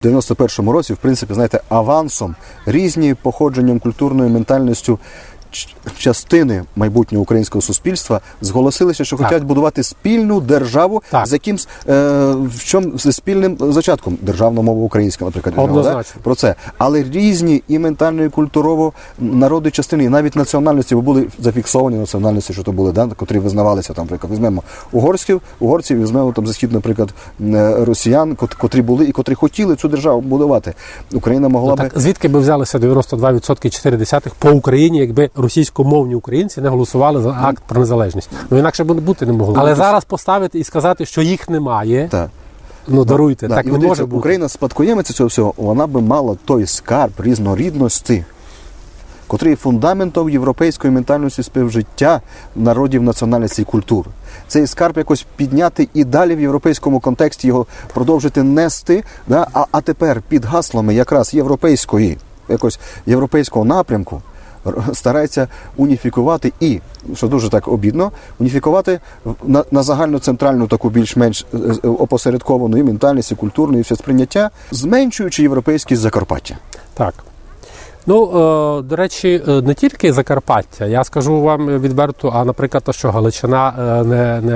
У 91-му році, в принципі, знаєте, авансом, різні походженням, культурною ментальністю частини майбутнього українського суспільства зголосилися, що хочуть будувати спільну державу з якимсь з спільним зачатком. Державна мова українська, наприклад. Однозначно. Про це. Але різні і ментально, і культурово народи частини, і навіть національності, бо були зафіксовані національності, що то були, котрі визнавалися, там, наприклад, візьмемо угорців, візьмемо там захід, наприклад, росіян, котрі були і котрі хотіли цю державу будувати. Україна могла би... Звідки би взялися 92,4% по Україні, якби російськомовні українці не голосували за акт про незалежність? Інакше б бути не могло. Але зараз поставити і сказати, що їх немає, даруйте, так не може бути. Україна спадкоємиця цього всього, вона би мала той скарб різнорідності, котрий є фундаментом європейської ментальності співжиття народів, національностей і культур. Цей скарб якось підняти і далі в європейському контексті його продовжити нести, а тепер під гаслами якраз європейського напрямку старається уніфікувати і, що дуже так обідно, уніфікувати на загальноцентральну таку більш-менш опосередковану і ментальність, і культурну, і все сприйняття, зменшуючи європейські Закарпаття. Так. До речі, не тільки Закарпаття, я скажу вам відверто, а, наприклад, що Галичина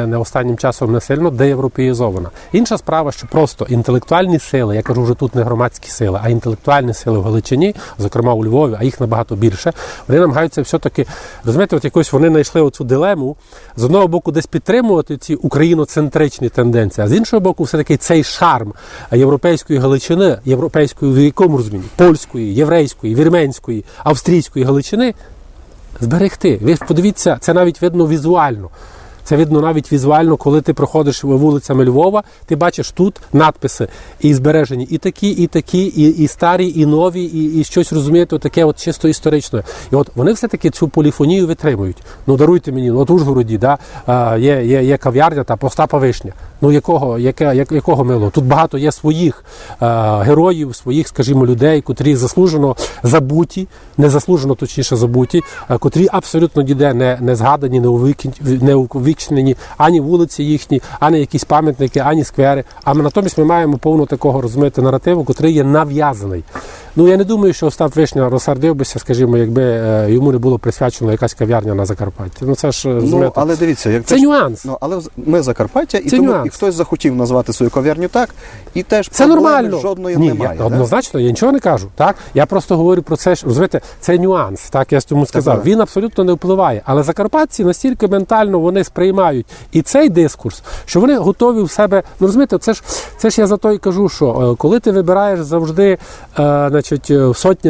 не останнім часом не сильно деєвропеїзована. Інша справа, що просто інтелектуальні сили, я кажу вже тут не громадські сили, а інтелектуальні сили в Галичині, зокрема у Львові, а їх набагато більше, вони намагаються все-таки, розумієте, якось вони знайшли оцю дилему, з одного боку десь підтримувати ці україноцентричні тенденції, а з іншого боку все-таки цей шарм європейської Галичини, європейської в якому розумінні, польської, єврейської, вірменської, австрійської Галичини зберегти. Ви подивіться, це навіть видно візуально. Це видно навіть візуально, коли ти проходиш вулицями Львова, ти бачиш тут надписи і збережені і такі, і старі, і нові, і щось, розумієте, таке от чисто історичне. І от вони все-таки цю поліфонію витримують. Даруйте мені, от у Ужгороді, є кав'ярня та Остапа Вишня. Якого милого? Тут багато є своїх героїв, своїх, скажімо, людей, котрі заслужено забуті, незаслужено, точніше, забуті, котрі абсолютно ніде не згадані, не увічнені, ані вулиці їхні, ані якісь пам'ятники, ані сквери. А натомість ми маємо повну такого, розумієте, наративу, котрий є нав'язаний. Я не думаю, що Остап Вишня розсердив бися, скажімо, якби йому не було присвячено якась кав'ярня на Закарпатті. Це ж, розумієте, але дивіться, це нюанс. Але ми Закарпаття, і тому і хтось захотів назвати свою кав'ярню так, і теж це нормально. Жодної немає. Однозначно, я нічого не кажу. Так? Я просто говорю про це, розумієте, це нюанс, так, я тому сказав. Він абсолютно не впливає. Але закарпатці настільки ментально вони сприймають і цей дискурс, що вони готові в себе, розумієте, це ж я за то і кажу, що коли ти вибираєш завжди,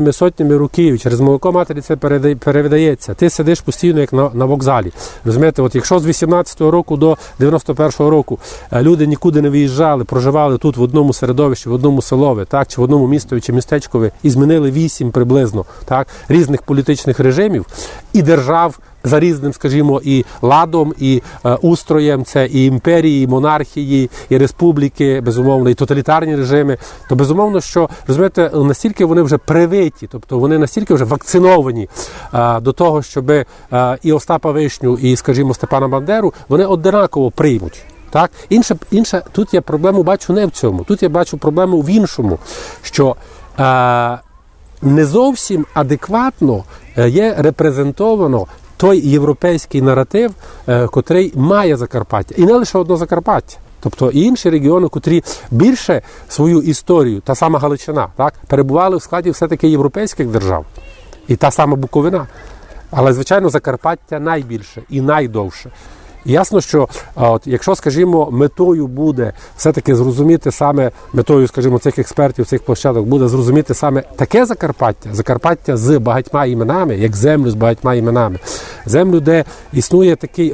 сотнями років, через молоко матері це передається. Ти сидиш постійно, як на вокзалі. Розумієте, от якщо з 18-го року до 91-го року люди нікуди не виїжджали, проживали тут в одному середовищі, в одному селові, так, чи в одному містові, чи містечкові, і змінили 8 приблизно, так, різних політичних режимів і держав за різним, скажімо, і ладом, і устроєм, це і імперії, і монархії, і республіки, безумовно, і тоталітарні режими, то безумовно, що, розумієте, настільки вони вже привиті, тобто вони настільки вже вакциновані до того, щоб і Остапа Вишню, і, скажімо, Степана Бандеру, вони однаково приймуть. Так? Інше, тут я проблему бачу не в цьому, тут я бачу проблему в іншому, що не зовсім адекватно є репрезентовано той європейський наратив, котрий має Закарпаття. І не лише одно Закарпаття. Тобто і інші регіони, котрі більше свою історію, та сама Галичина, так, перебували в складі все-таки європейських держав. І та сама Буковина. Але, звичайно, Закарпаття найбільше і найдовше. І ясно, що якщо, скажімо, метою буде все-таки зрозуміти саме, метою, скажімо, цих експертів, цих площадок буде зрозуміти саме таке Закарпаття з багатьма іменами, як землю з багатьма іменами. Землю, де існує таке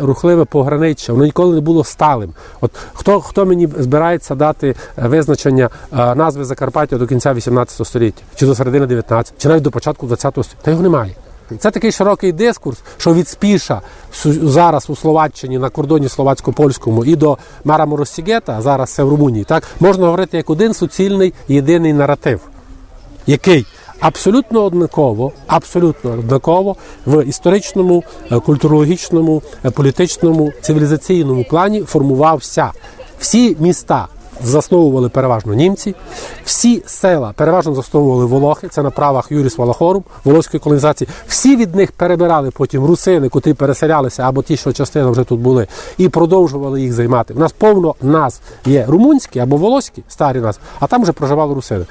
рухливе пограниччя, воно ніколи не було сталим. От хто мені збирається дати визначення назви Закарпаття до кінця 18 століття, чи до середини 19, чи навіть до початку 20 століття? Та його немає. Це такий широкий дискурс, що від Спіша зараз у Словаччині на кордоні словацько-польському і до Мараморосігета, зараз це в Румунії, так, можна говорити як один суцільний єдиний наратив, який абсолютно однаково в історичному, культурологічному, політичному, цивілізаційному плані формувався. Всі міста засновували переважно німці. Всі села переважно засновували волохи, це на правах Юріс Волохорум, волоської колонізації. Всі від них перебирали потім русини, котрі переселялися, або ті, що частина вже тут були, і продовжували їх займати. У нас повно назв є румунські або волоські, старі назви, а там вже проживали русини.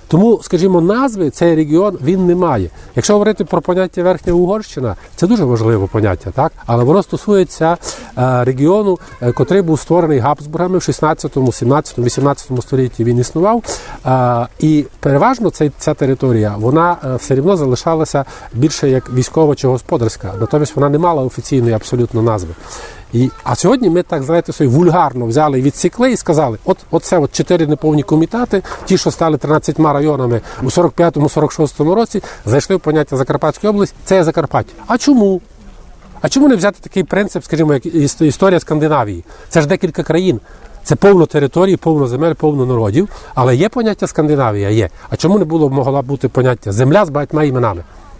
Тому, скажімо, назви цей регіон він не має. Якщо говорити про поняття Верхня Угорщина, це дуже важливе поняття, так? Але воно стосується регіону, котрий був створений Габсбургами в 16, 17, 18 столітті він існував. І переважно ця територія, вона все рівно залишалася більше як військова чи господарська. Натомість вона не мала офіційної абсолютно назви. А сьогодні ми так, знаєте, собі вульгарно взяли, відсікли і сказали, оце 4 неповні комітети, ті, що стали 13 районами у 45-46 році, зайшли в поняття Закарпатської області, це є Закарпаття. А чому? А чому не взяти такий принцип, скажімо, як історія Скандинавії? Це ж декілька країн. Це повно територій, повно земель, повно народів, але є поняття Скандинавія, є. А чому не могло бути поняття земля з багатьма іменами?